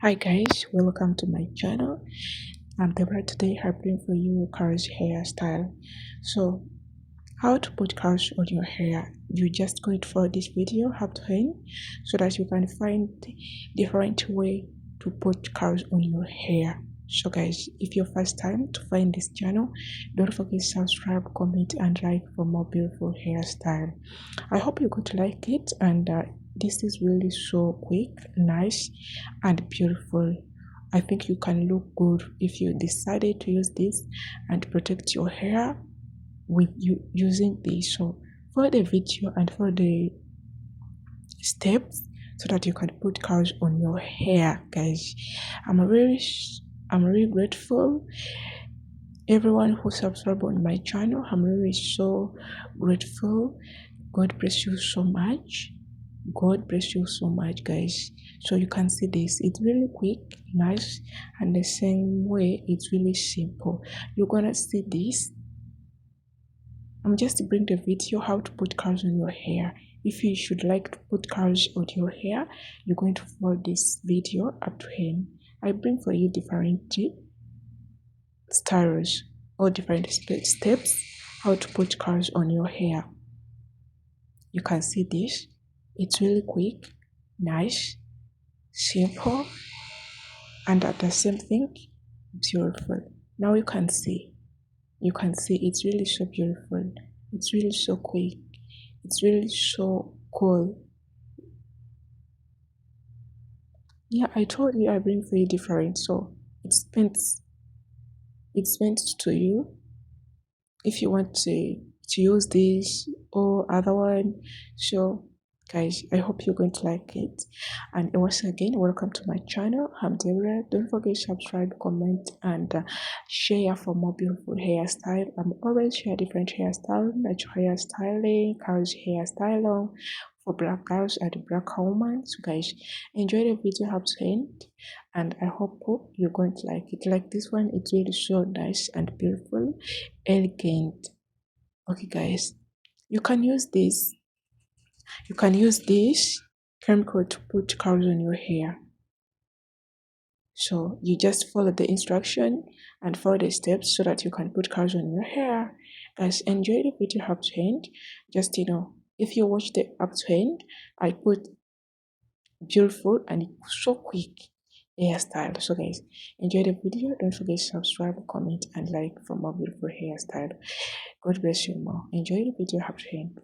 Hi guys, welcome to my channel. I'm Deborah. Today I bring for you Carl's hairstyle. So how to put curls on your hair. You just going to follow this video up to end so that you can find different way to put curls on your hair. So guys, if your first time to find this channel, don't forget to subscribe, comment and like for more beautiful hairstyle. I hope you're going to like it, and this is really so quick, nice and beautiful. I think you can look good if you decided to use this and protect your hair with you using this. So for the video and for the steps so that you can put curls on your hair, guys, i'm really I'm really grateful everyone who subscribed on my channel. I'm really so grateful. God bless you so much. God bless you so much, guys. So you can see this, it's really quick, nice, and the same way it's really simple. You're gonna see this. I'm just bring the video how to put curls on your hair. If you should like to put curls on your hair, you're going to follow this video up to end. I bring for you different styles or different steps how to put curls on your hair. You can see this, it's really quick, nice, simple, and at the same thing beautiful. Now you can see it's really so beautiful, it's really so quick, it's really so cool. Yeah, I told you I bring for you different, so it's meant to you if you want to use this or other one. So guys, I hope you're going to like it, and once again, welcome to my channel. I'm Deborah. Don't forget to subscribe, comment and share for more beautiful hairstyle. I'm always share different hairstyle, natural hairstyling, curls hairstyle for black girls and black women. So guys, enjoy the video up to end, and I hope you're going to like it. Like this one, it's really so nice and beautiful, elegant. Okay guys, you can use this chemical to put curls on your hair. So you just follow the instruction and follow the steps so that you can put curls on your hair. Guys, enjoy the video up to end. Just if you watch the up to end, I put beautiful and so quick hairstyle. So guys, enjoy the video. Don't forget to subscribe, comment and like for more beautiful hairstyle. God bless you more. Enjoy the video up to end.